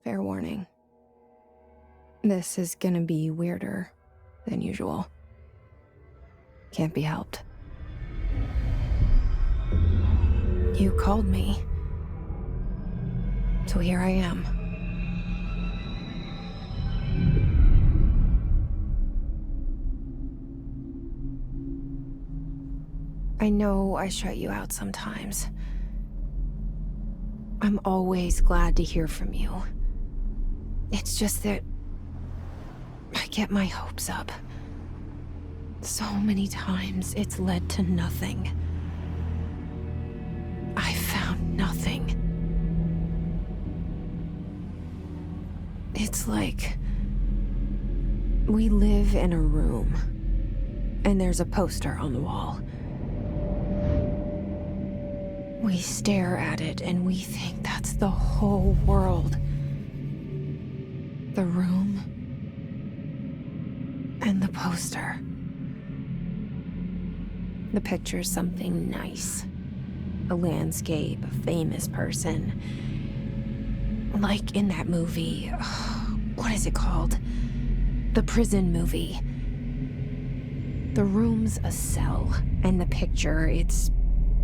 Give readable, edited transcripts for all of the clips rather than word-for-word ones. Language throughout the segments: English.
Fair warning. This is gonna be weirder than usual. Can't be helped. You called me. So here I am. I know I shut you out sometimes. I'm always glad to hear from you. It's just that I get my hopes up. So many times it's led to nothing. I found nothing. It's like we live in a room, and there's a poster on the wall. We stare at it and we think that's the whole world. The room and the poster. The picture's something nice. A landscape, a famous person. Like in that movie, what is it called? The prison movie. The room's a cell, and the picture, it's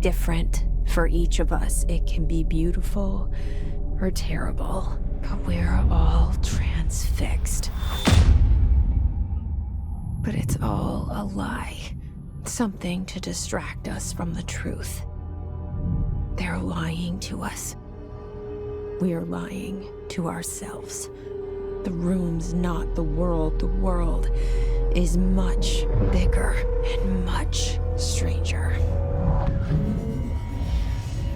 different for each of us. It can be beautiful or terrible, but we're all transfixed. But it's all a lie. Something to distract us from the truth. They're lying to us. We're lying to ourselves. The room's not the world. The world is much bigger and much stranger.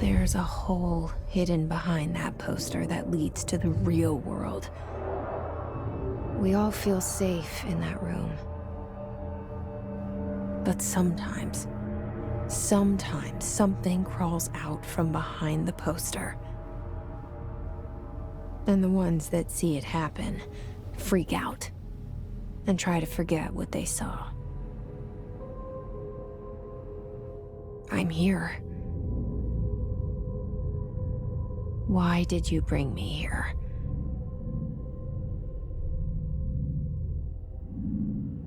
There's a hole hidden behind that poster that leads to the real world. We all feel safe in that room. But sometimes something crawls out from behind the poster. And the ones that see it happen freak out and try to forget what they saw. I'm here. Why did you bring me here?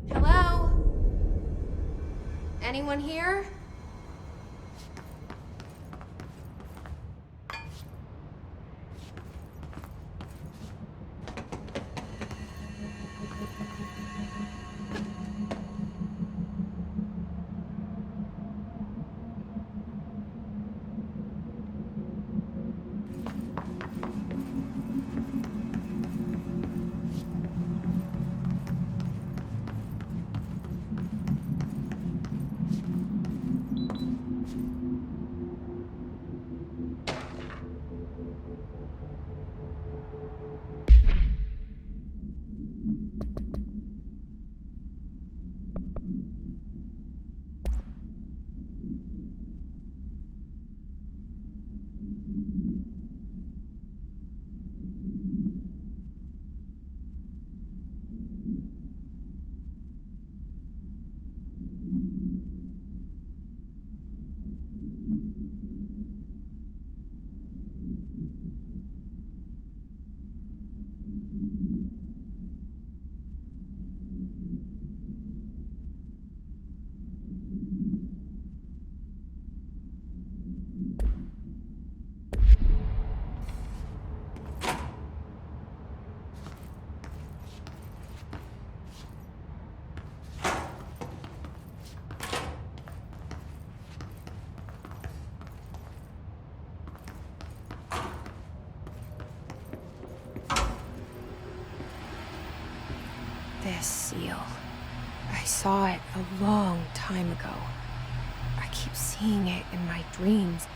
Hello? Anyone here? This seal. I saw it a long time ago. I keep seeing it in my dreams.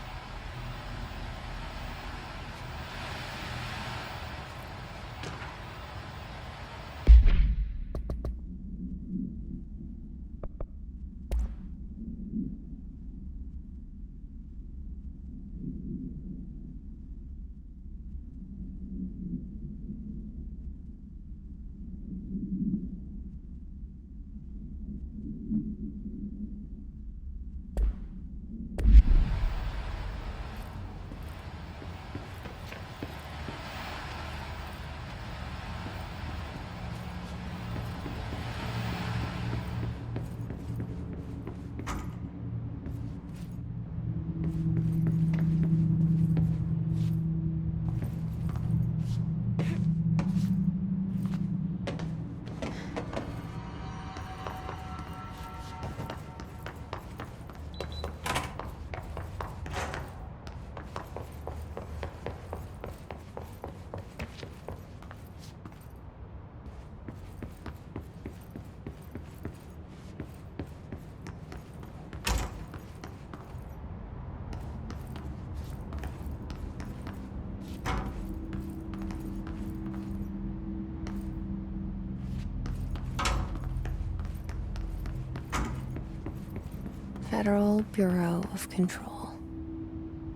Federal Bureau of Control.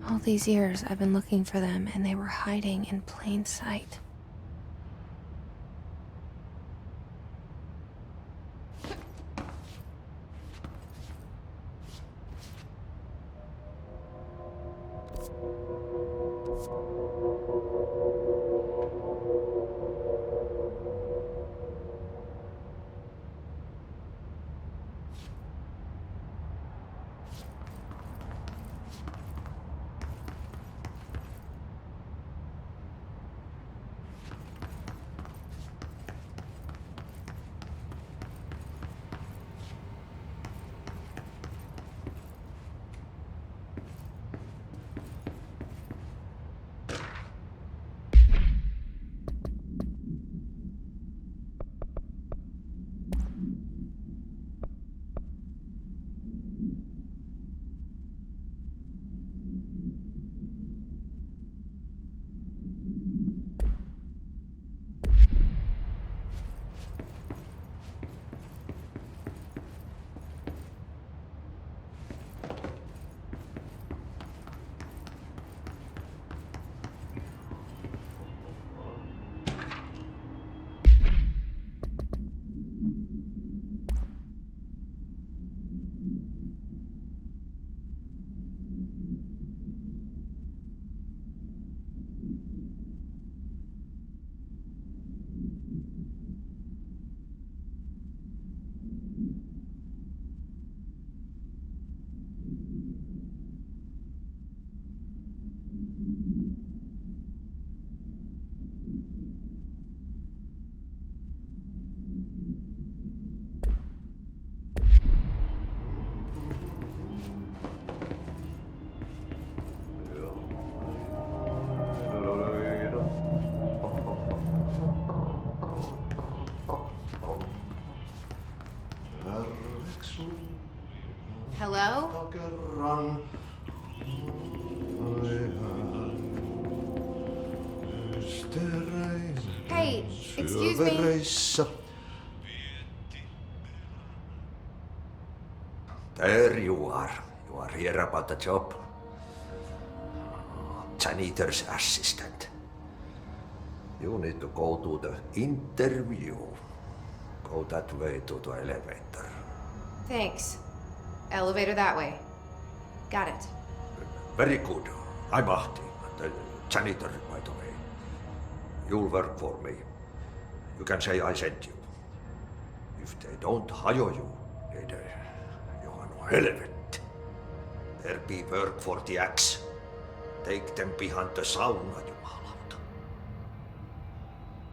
All these years I've been looking for them, and they were hiding in plain sight. Hello? Hey, excuse me. There you are. You are here about the job. Janitor's assistant. You need to go to the interview. Go that way to the elevator. Thanks. Elevator that way. Got it. Very good. I'm Ahti, the janitor, by the way. You'll work for me. You can say I sent you. If they don't hire you, niin Johan on helvet. There be work for the axe. Take them behind the sauna, jumalauta.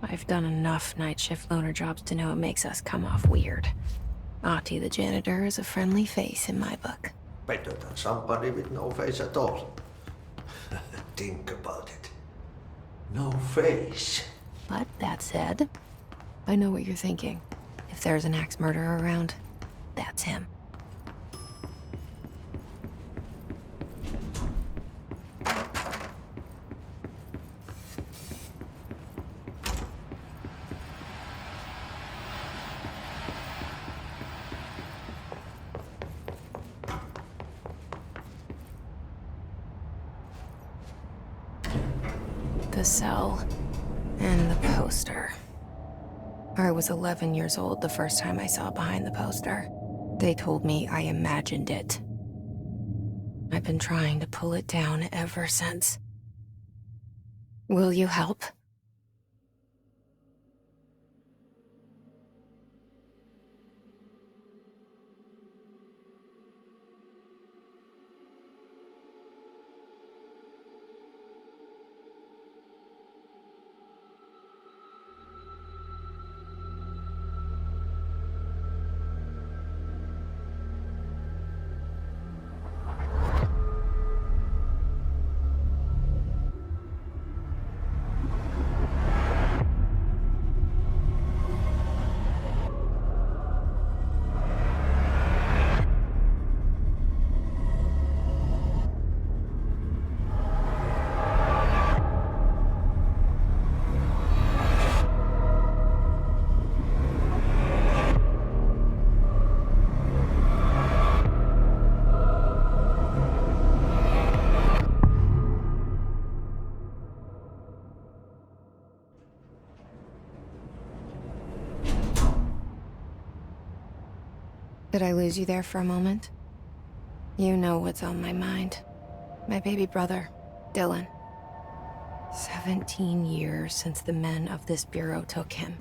I've done enough night shift loner jobs to know it makes us come off weird. Ahti the janitor is a friendly face in my book. Better than somebody with no face at all. Think about it. No face. But that said, I know what you're thinking. If there's an axe murderer around, that's him. The cell and the poster. I was 11 years old the first time I saw behind the poster. They told me I imagined it. I've been trying to pull it down ever since. Will you help? Did I lose you there for a moment? You know what's on my mind. My baby brother, Dylan. 17 years since the men of this bureau took him.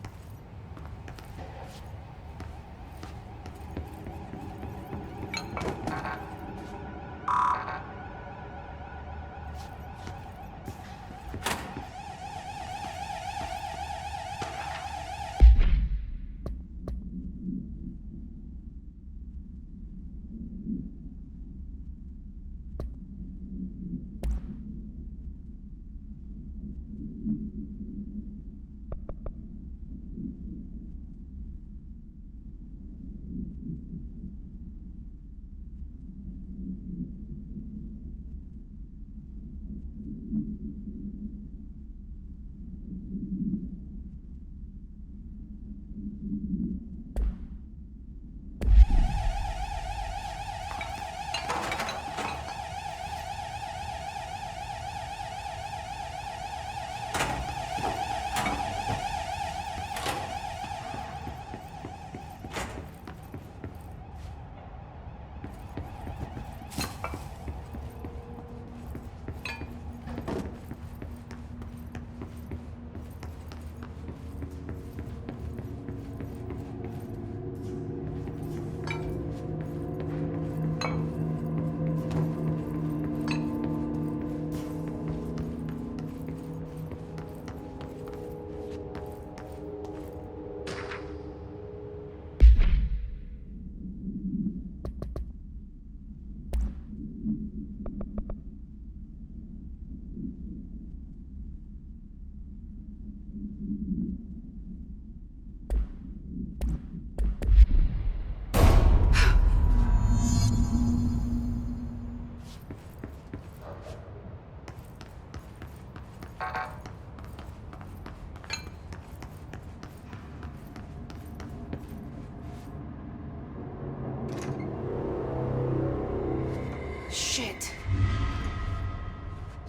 Shit.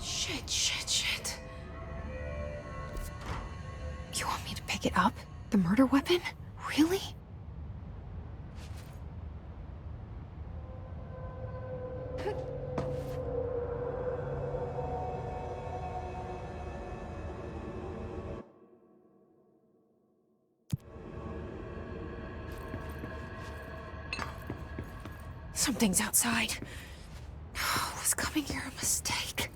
Shit. You want me to pick it up? The murder weapon? Really? Something's outside. Was coming here a mistake?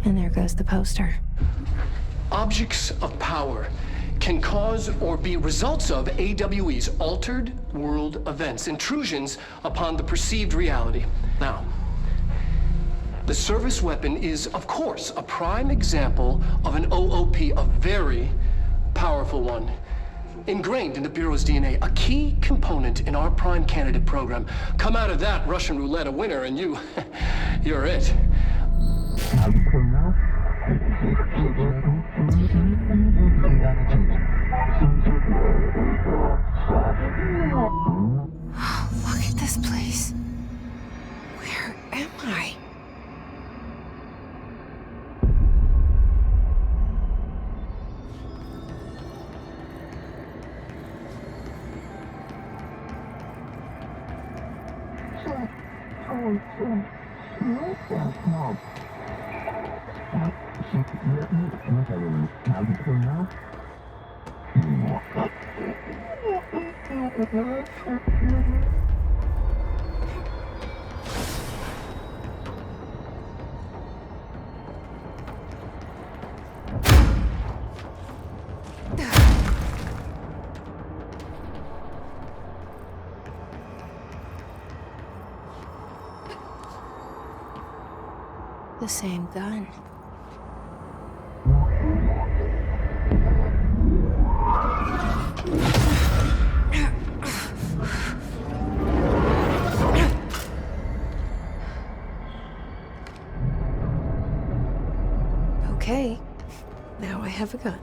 And there goes the poster. Objects of power can cause or be results of AWE's altered world events, intrusions upon the perceived reality. Now, the service weapon is, of course, a prime example of an OOP, a very powerful one. Ingrained in the Bureau's DNA, a key component in our prime candidate program. Come out of that Russian roulette a winner and you're it. Look at this place. Where am I? The same gun. yourself a gun.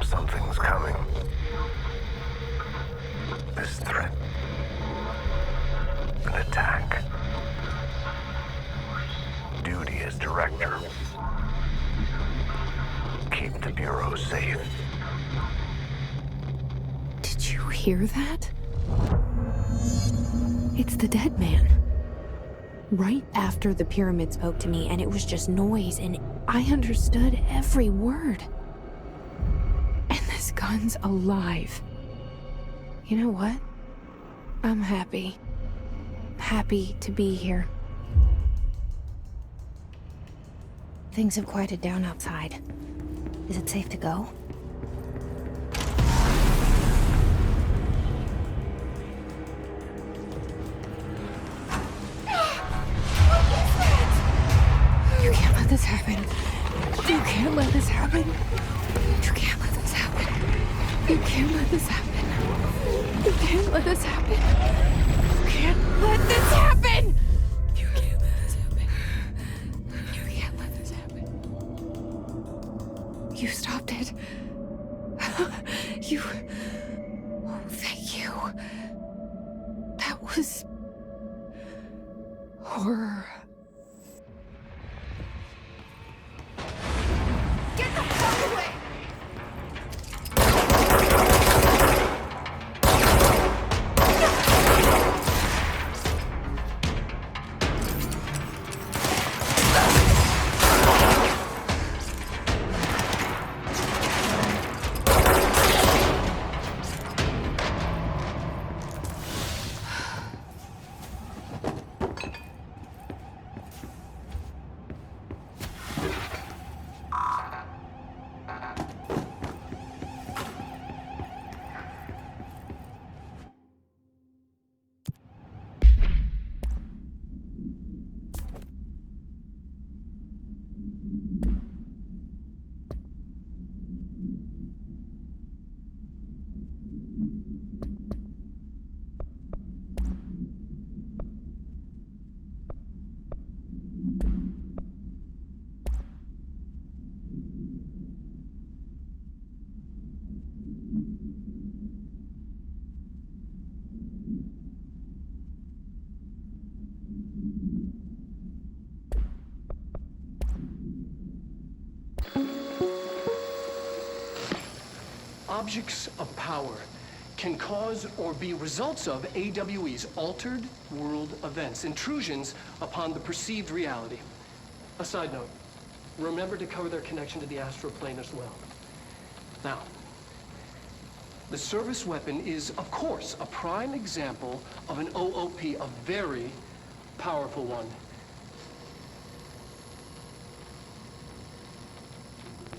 Something's coming. This threat. An attack. Duty as director. Keep the Bureau safe. Did you hear that? It's the dead man. Right after the pyramid spoke to me, and it was just noise, and I understood every word. And this gun's alive. You know what? I'm happy. Happy to be here. Things have quieted down outside. Is it safe to go? You can't let this happen. You can't let this happen. You can't let this happen. You can't let this happen. You can't let this happen. You can't let this happen. You can't let this happen. You can't let this happen. You stopped it. You... Oh, thank you. That was... horror. Get the fuck away! Objects of power can cause or be results of AWE's altered world events, intrusions upon the perceived reality. A side note, remember to cover their connection to the astral plane as well. Now, the service weapon is, of course, a prime example of an OOP, a very powerful one.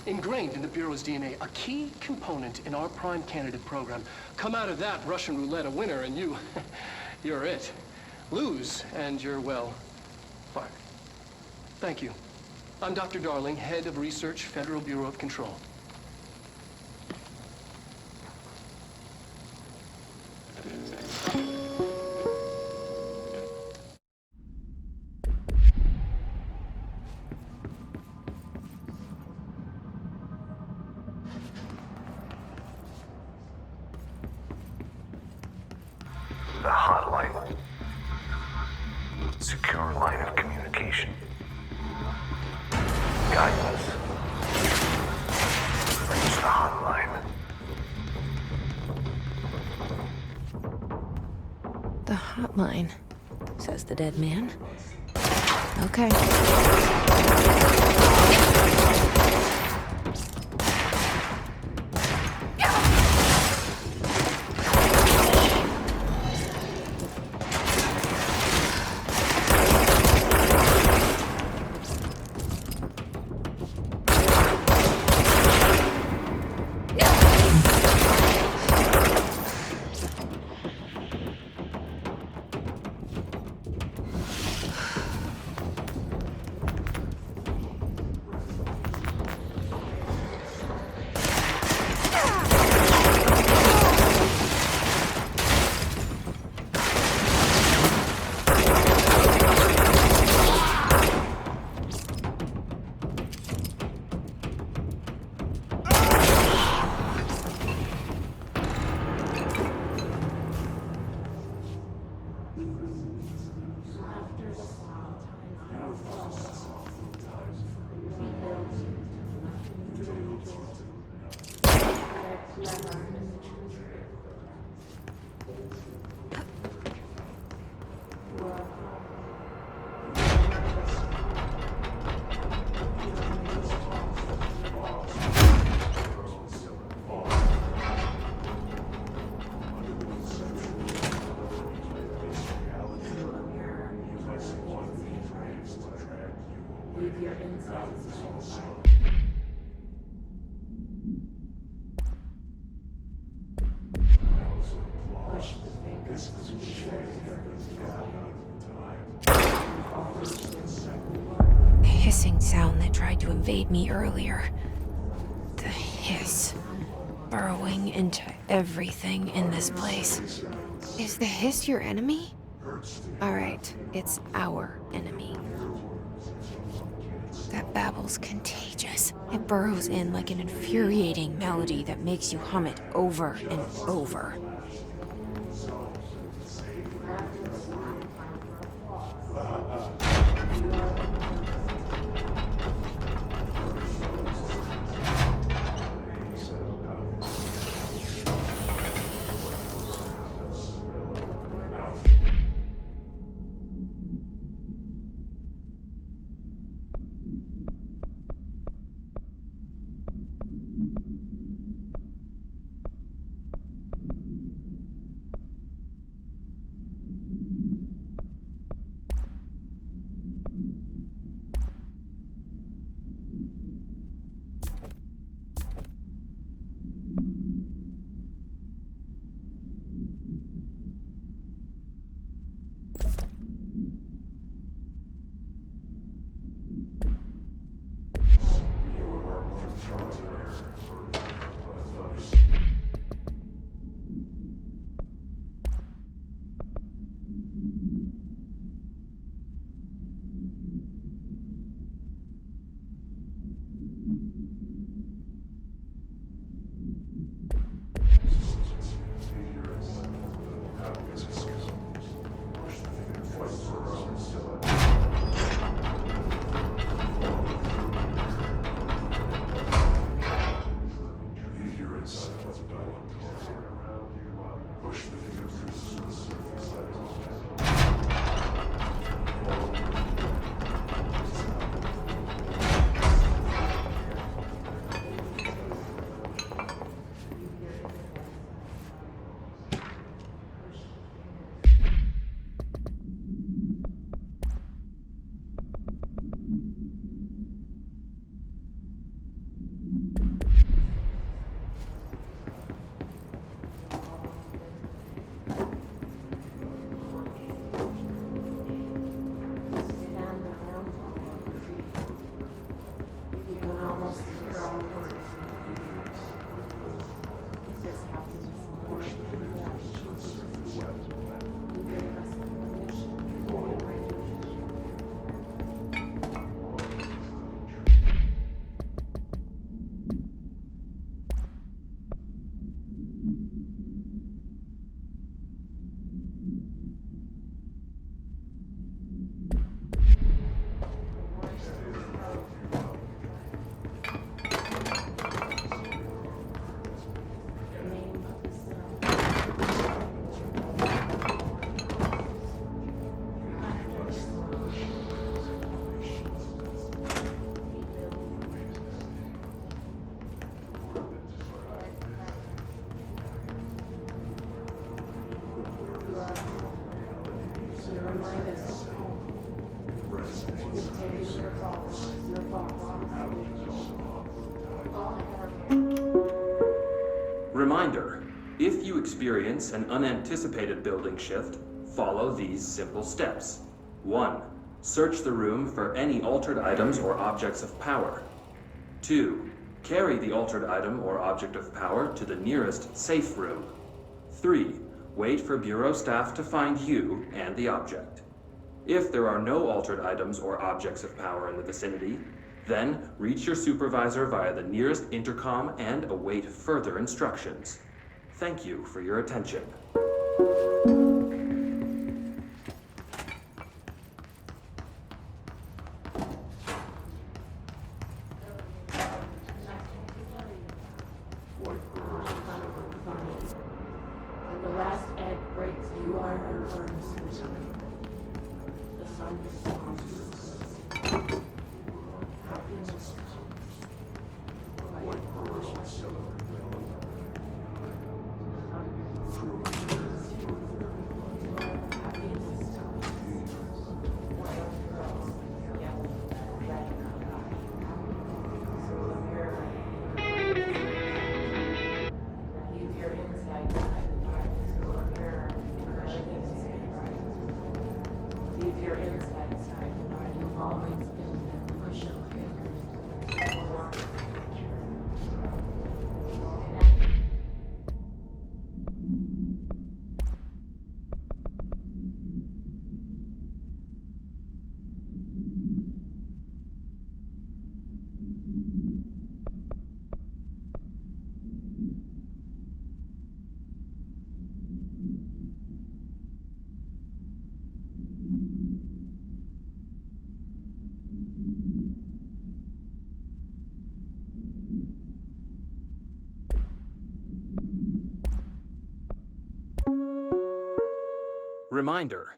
Ingrained in the Bureau's DNA, a key component in our prime candidate program. Come out of that Russian roulette a winner and you're it. Lose and you're, well, fired. Thank you. I'm Dr. Darling, head of research, Federal Bureau of Control. The hotline. Secure line of communication. Guidance. Reach the hotline. The hotline, says the dead man. Okay. The hissing sound that tried to invade me earlier. The hiss. Burrowing into everything in this place. Is the hiss your enemy? Alright, it's our enemy. That babble's contagious. It burrows in like an infuriating melody that makes you hum it over and over. Reminder, if you experience an unanticipated building shift, follow these simple steps. 1. Search the room for any altered items or objects of power. 2. Carry the altered item or object of power to the nearest safe room. 3. Wait for Bureau staff to find you and the object. If there are no altered items or objects of power in the vicinity, then reach your supervisor via the nearest intercom and await further instructions. Thank you for your attention. When the last egg breaks, you are her furnace. The sun is happiness. Reminder,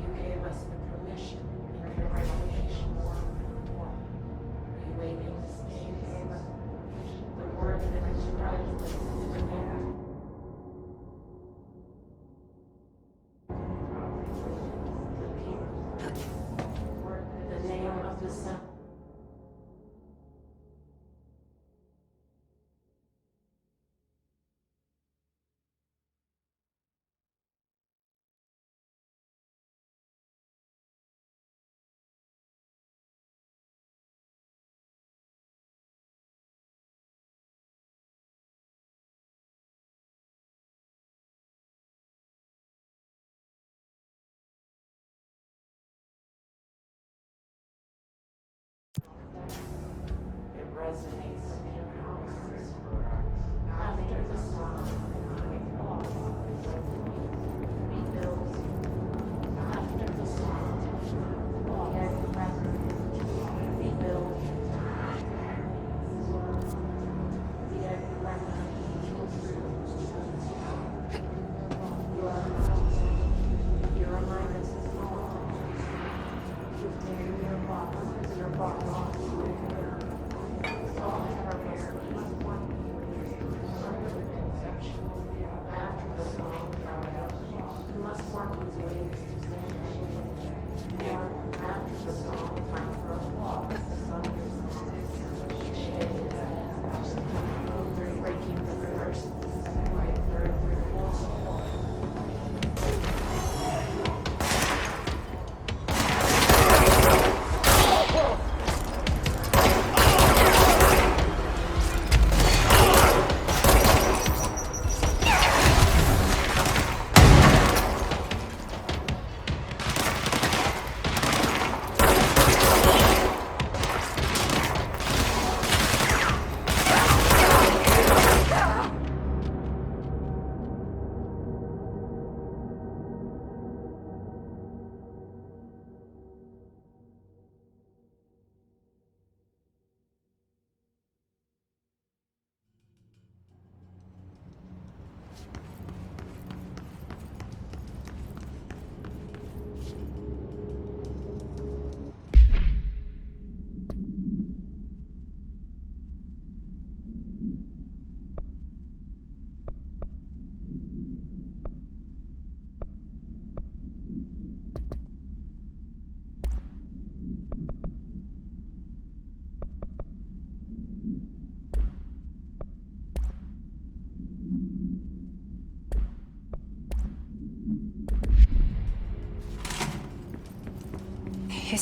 You gave us the permission in your revelation. Are you waiting to speak? The word that describes this is in there. The name of the sun. It resonates in your houses. After the song, rebuilds. After the song, rebuild. Your reminders is your boss.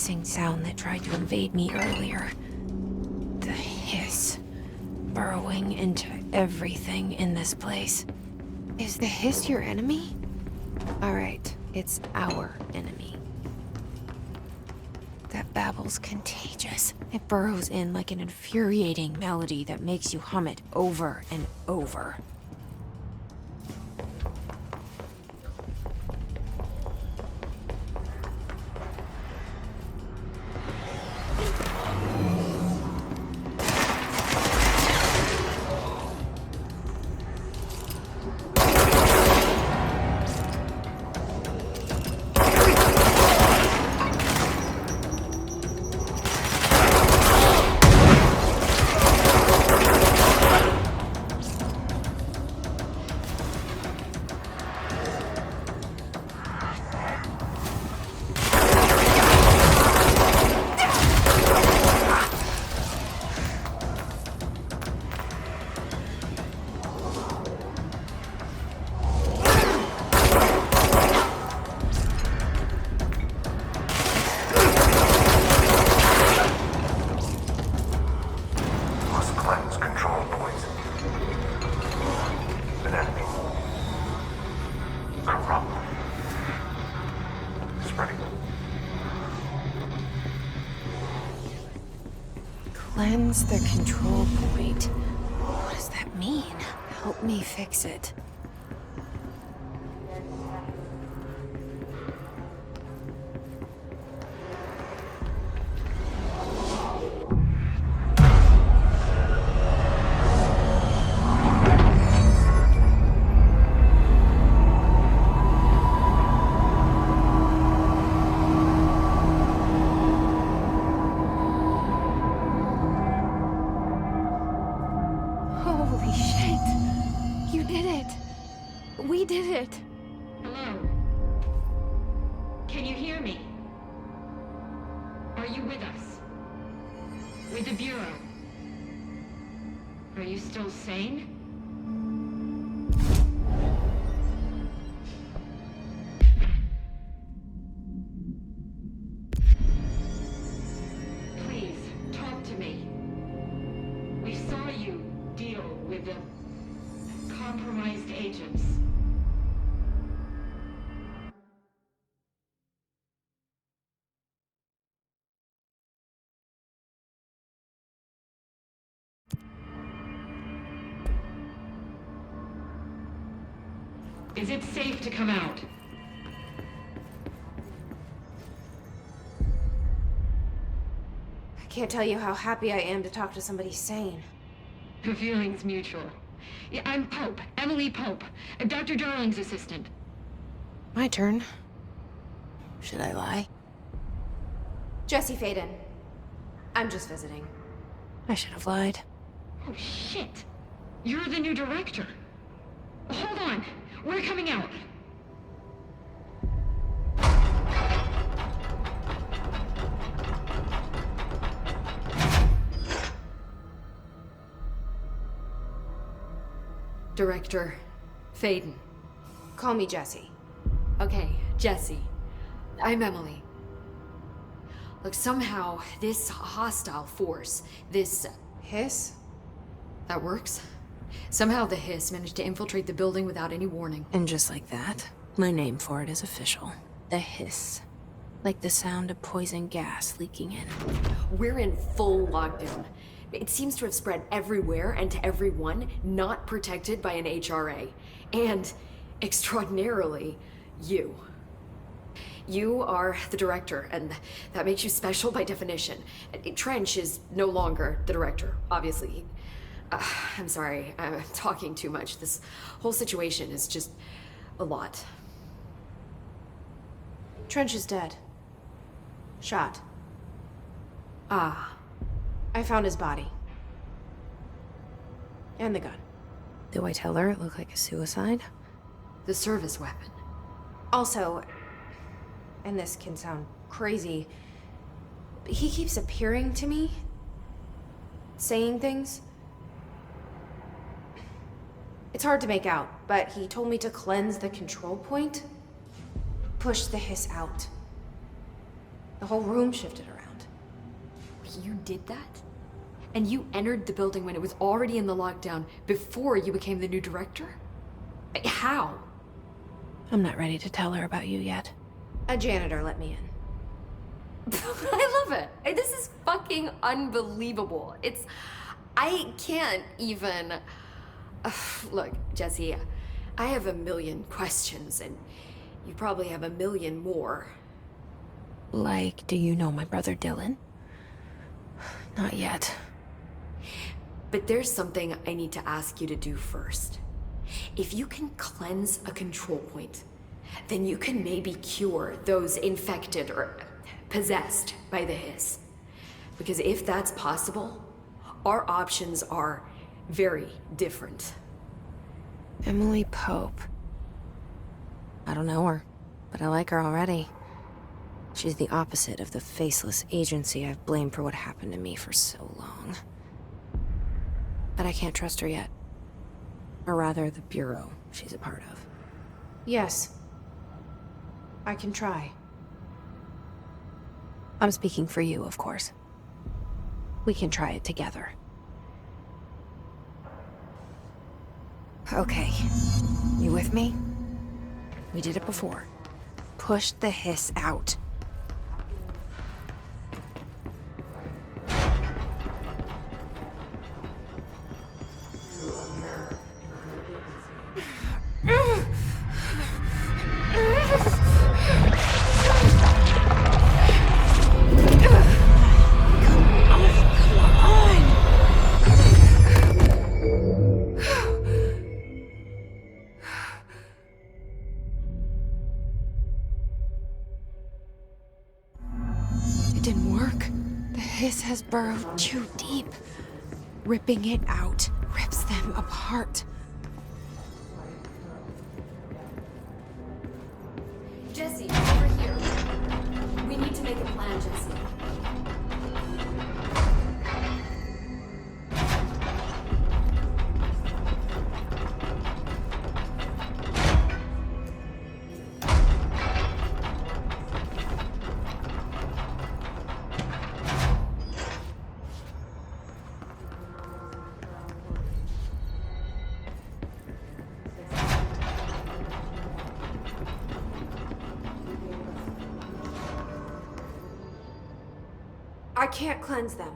hissing sound that tried to invade me earlier. The hiss, burrowing into everything in this place. Is the hiss your enemy? All right, it's our enemy. That babble's contagious. It burrows in like an infuriating melody that makes you hum it over and over. Must cleanse control points. An enemy. Corrupt. Spreading. Cleanse the control point. What does that mean? Help me fix it. Holy shit! You did it! We did it! Hello? Can you hear me? Are you with us? With the Bureau? Are you still sane? Please, talk to me. We saw you deal with the compromised agents. Is it safe to come out? I can't tell you how happy I am to talk to somebody sane. The feeling's mutual. Yeah, I'm Pope, Emily Pope, Dr. Darling's assistant. My turn. Should I lie? Jesse Faden. I'm just visiting. I should have lied. Oh, shit. You're the new director. Hold on. We're coming out. Director Faden. Call me Jesse. Okay, Jesse. I'm Emily. Look, somehow this hostile force, this... Hiss? that works? Somehow the hiss managed to infiltrate the building without any warning. And just like that, my name for it is official. The hiss. Like the sound of poison gas leaking in. We're in full lockdown. It seems to have spread everywhere and to everyone not protected by an HRA. And, extraordinarily, you. You are the director, and that makes you special by definition. Trench is no longer the director, obviously. I'm sorry, I'm talking too much. This whole situation is just a lot. Trench is dead. Shot. Ah, I found his body. And the gun. Do I tell her it looked like a suicide? the service weapon. Also, and this can sound crazy, but he keeps appearing to me, saying things. It's hard to make out, but he told me to cleanse the control point, push the hiss out. The whole room shifted around. You did that? And you entered the building when it was already in the lockdown before you became the new director? How? I'm not ready to tell her about you yet. A janitor let me in. I love it. This is fucking unbelievable. I can't even... Look, Jesse, I have a million questions, and you probably have a million more. Like, do you know my brother Dylan? Not yet. But there's something I need to ask you to do first. If you can cleanse a control point, then you can maybe cure those infected or possessed by the hiss. Because if that's possible, our options are very different. Emily Pope. I don't know her, but I like her already. She's the opposite of the faceless agency I've blamed for what happened to me for so long. But I can't trust her yet. Or rather, the Bureau she's a part of. Yes. I can try. I'm speaking for you, of course. We can try it together. Okay. You with me? We did it before. Push the hiss out. It didn't work. The hiss has burrowed too deep. Ripping it out rips them apart. Jesse, over here. We need to make a plan, Jesse. I can't cleanse them.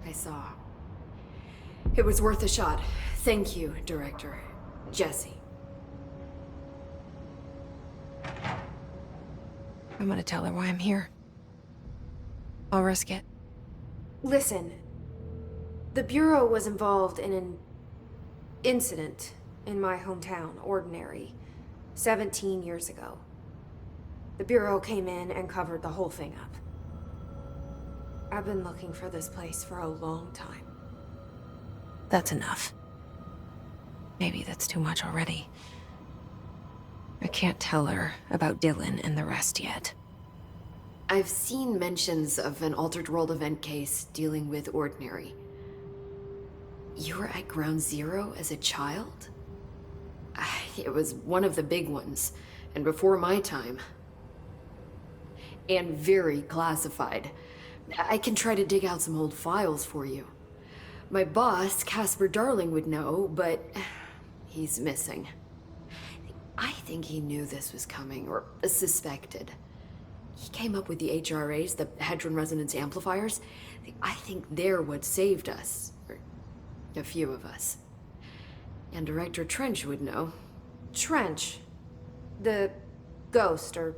I saw. It was worth a shot. Thank you, Director. Jesse. I'm gonna tell her why I'm here. I'll risk it. Listen. The Bureau was involved in an incident in my hometown, Ordinary, 17 years ago. The Bureau came in and covered the whole thing up. I've been looking for this place for a long time. That's enough. Maybe that's too much already. I can't tell her about Dylan and the rest yet. I've seen mentions of an Altered World event case dealing with Ordinary. You were at Ground Zero as a child? It was one of the big ones, and before my time. And very classified. I can try to dig out some old files for you. My boss, Casper Darling, would know, but he's missing. I think he knew this was coming, or suspected. He came up with the HRAs, the Hadron Resonance Amplifiers. I think they're what saved us. Or a few of us. And Director Trench would know. Trench. The ghost, or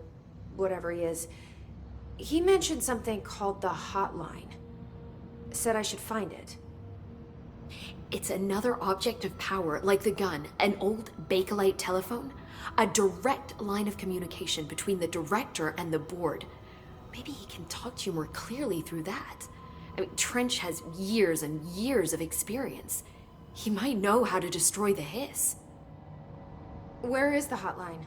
whatever he is. He mentioned something called the Hotline. Said I should find it. It's another object of power, like the gun, an old Bakelite telephone. A direct line of communication between the director and the board. Maybe he can talk to you more clearly through that. I mean, Trench has years and years of experience. He might know how to destroy the hiss. Where is the hotline?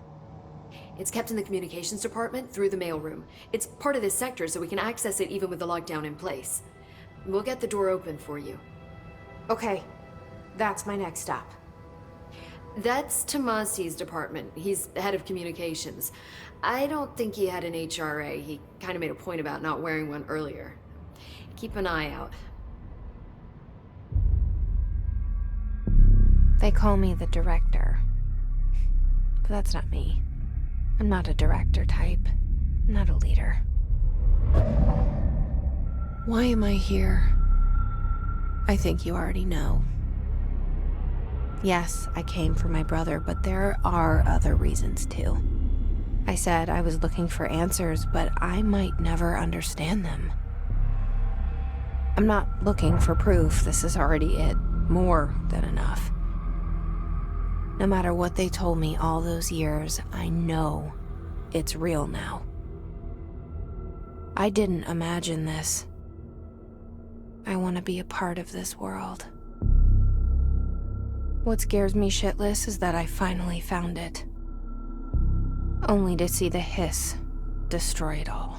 It's kept in the communications department through the mailroom. It's part of this sector, so we can access it even with the lockdown in place. We'll get the door open for you. Okay, that's my next stop. That's Tomasi's department. He's the head of communications. I don't think he had an HRA. He kind of made a point about not wearing one earlier. Keep an eye out. They call me the director. But that's not me. I'm not a director type. I'm not a leader. Why am I here? I think you already know. Yes, I came for my brother, but there are other reasons too. I said I was looking for answers, but I might never understand them. I'm not looking for proof. This is already it. More than enough. No matter what they told me all those years, I know it's real now. I didn't imagine this. I want to be a part of this world. What scares me shitless is that I finally found it. Only to see the hiss destroy it all.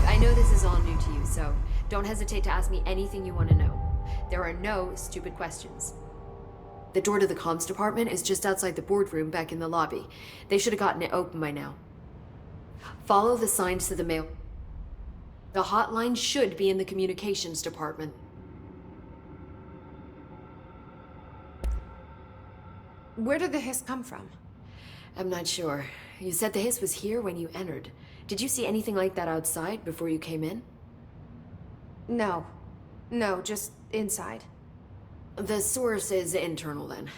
I know this is all new to you, so don't hesitate to ask me anything you want to know. There are no stupid questions. The door to the comms department is just outside the boardroom back in the lobby. They should have gotten it open by now. Follow the signs to the mail. The hotline should be in the communications department. Where did the hiss come from? I'm not sure. You said the hiss was here when you entered. Did you see anything like that outside before you came in? No. No, just inside. The source is internal then.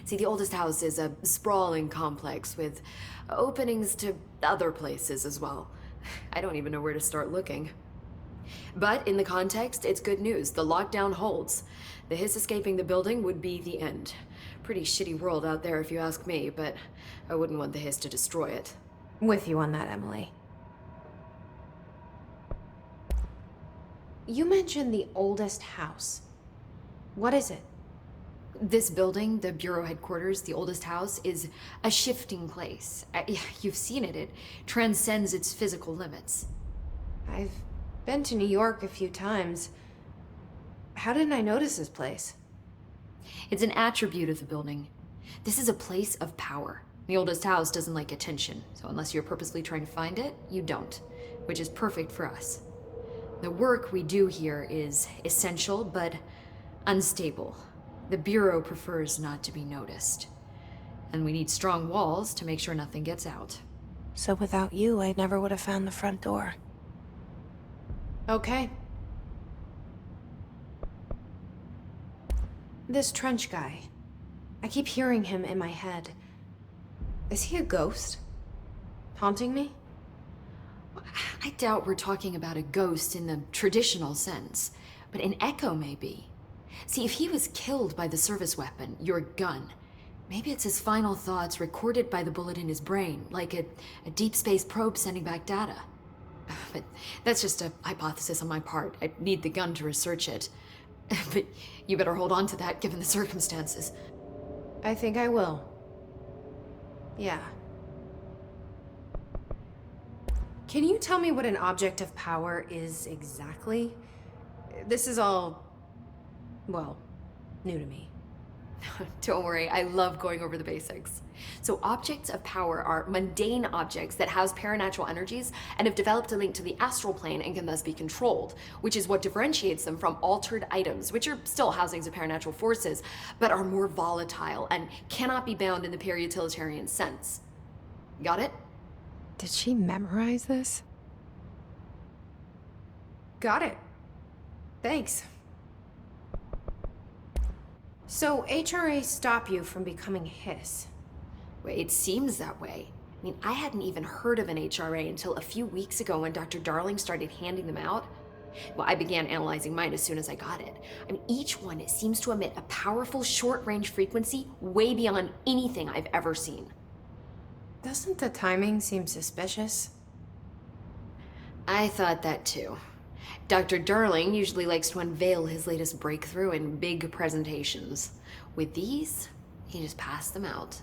See, the oldest house is a sprawling complex with openings to other places as well. I don't even know where to start looking. But in the context, it's good news. The lockdown holds. The hiss escaping the building would be the end. Pretty shitty world out there if you ask me, but I wouldn't want the hiss to destroy it. With you on that, Emily. You mentioned the oldest house. What is it? This building, the Bureau headquarters, the oldest house, is a shifting place. You've seen it. It transcends its physical limits. I've been to New York a few times. How didn't I notice this place? It's an attribute of the building. This is a place of power. The oldest house doesn't like attention, so unless you're purposely trying to find it, you don't, which is perfect for us. The work we do here is essential, but unstable. The Bureau prefers not to be noticed. And we need strong walls to make sure nothing gets out. So without you, I never would have found the front door. Okay. This Trench guy. I keep hearing him in my head. Is he a ghost? Haunting me? I doubt we're talking about a ghost in the traditional sense, but an echo maybe. See, if he was killed by the service weapon, your gun, maybe it's his final thoughts recorded by the bullet in his brain, like a deep space probe sending back data. But that's just a hypothesis on my part. I need the gun to research it. But you better hold on to that given the circumstances. I think I will. Yeah. Can you tell me what an object of power is exactly? This is all, well, new to me. Don't worry, I love going over the basics. So objects of power are mundane objects that house paranatural energies and have developed a link to the astral plane and can thus be controlled, which is what differentiates them from altered items, which are still housings of paranatural forces, but are more volatile and cannot be bound in the peri-utilitarian sense. Got it? Did she memorize this? Got it. Thanks. So HRA stop you from becoming Hiss? Well, it seems that way. I mean, I hadn't even heard of an HRA until a few weeks ago when Dr. Darling started handing them out. Well, I began analyzing mine as soon as I got it. I mean, each one seems to emit a powerful short-range frequency way beyond anything I've ever seen. Doesn't the timing seem suspicious? I thought that too. Dr. Darling usually likes to unveil his latest breakthrough in big presentations. With these, he just passed them out.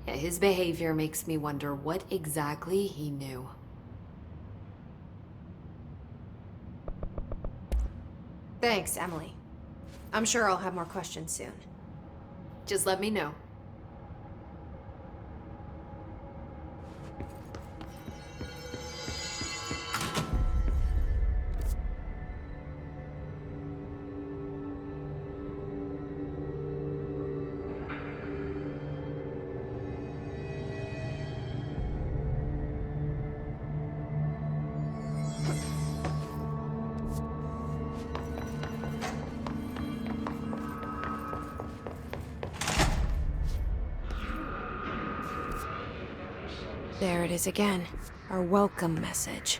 Yeah, his behavior makes me wonder what exactly he knew. Thanks, Emily. I'm sure I'll have more questions soon. Just let me know. There it is again. Our welcome message.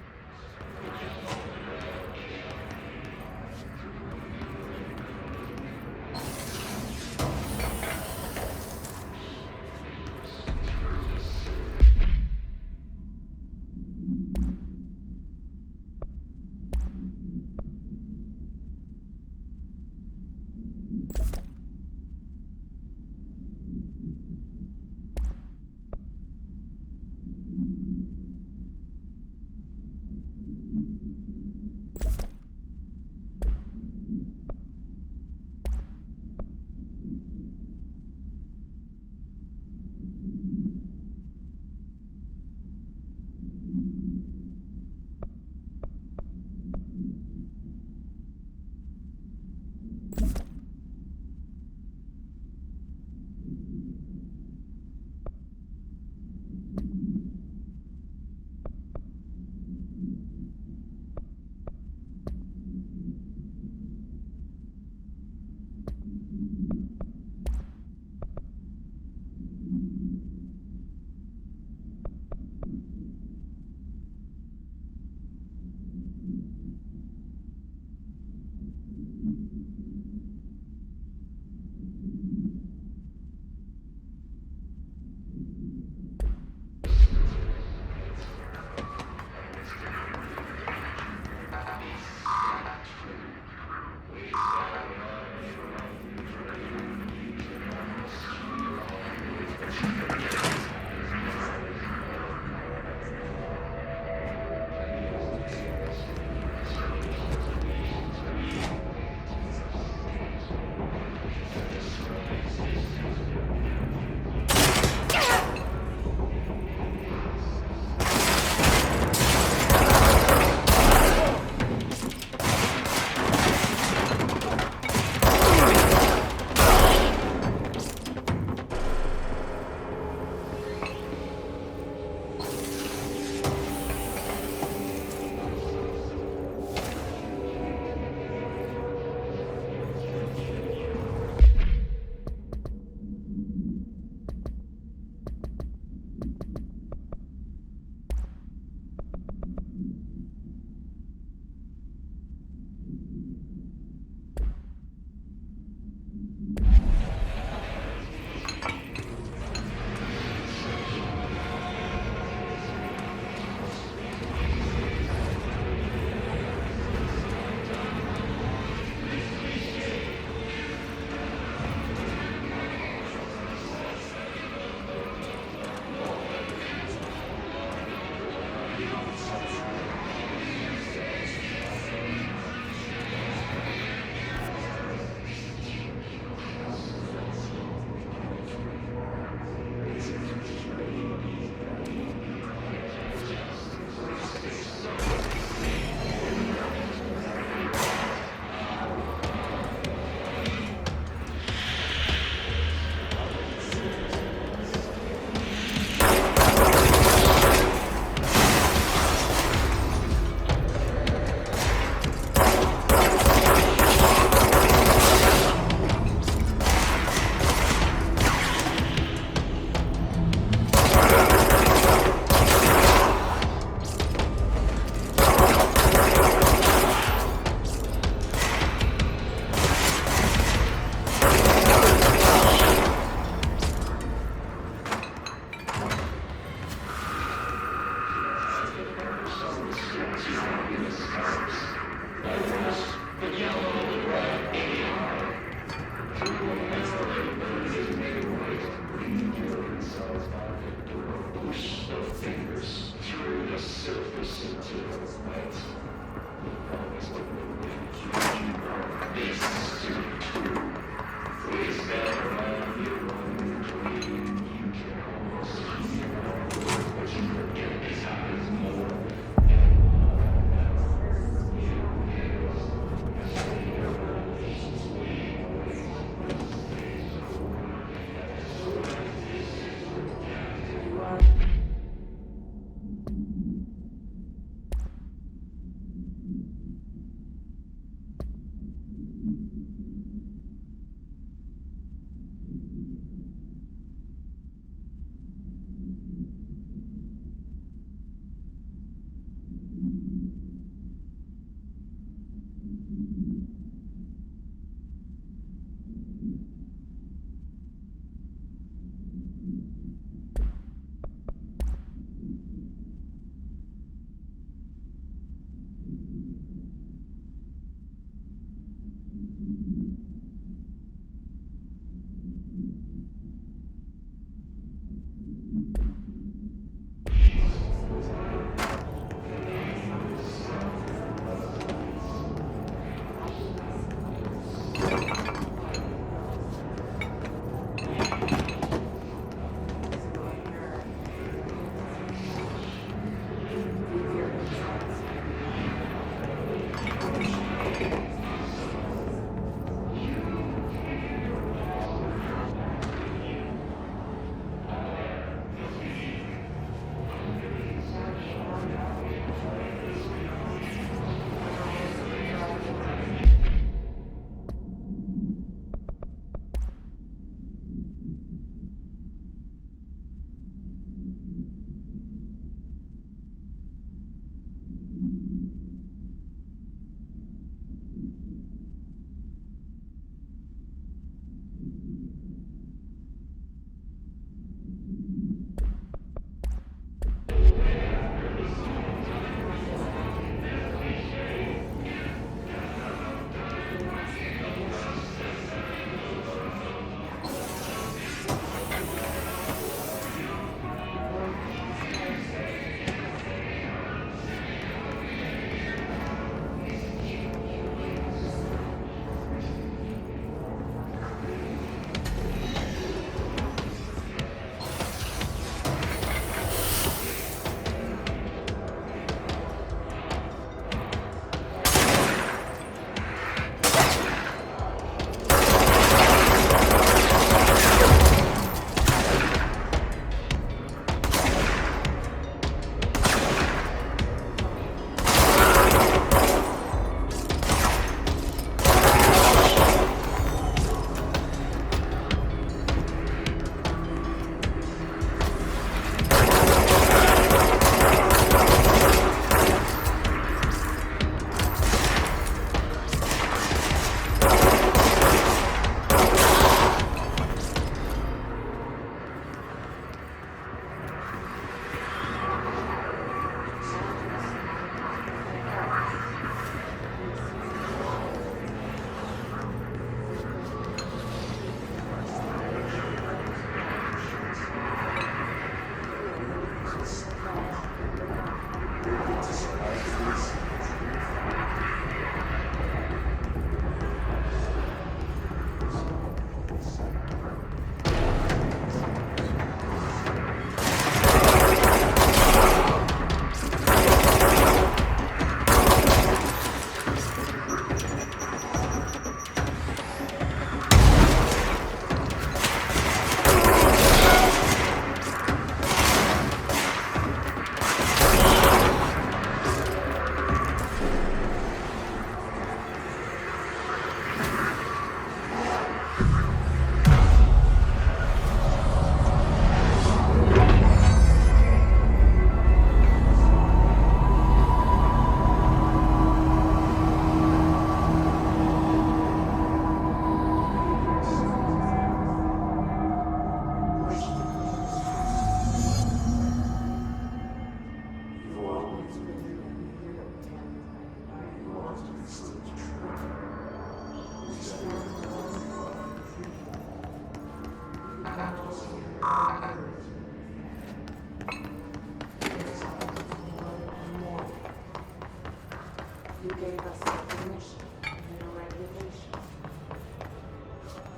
gave us a definition and a regulation.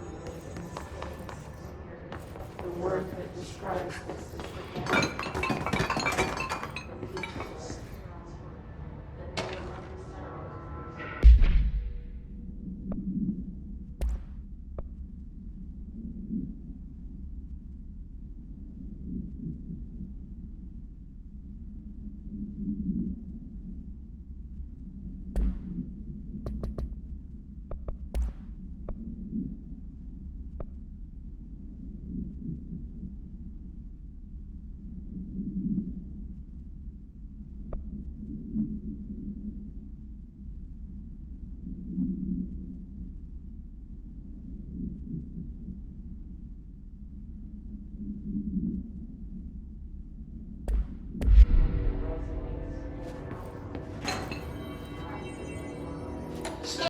We live in space. The word that describes this is the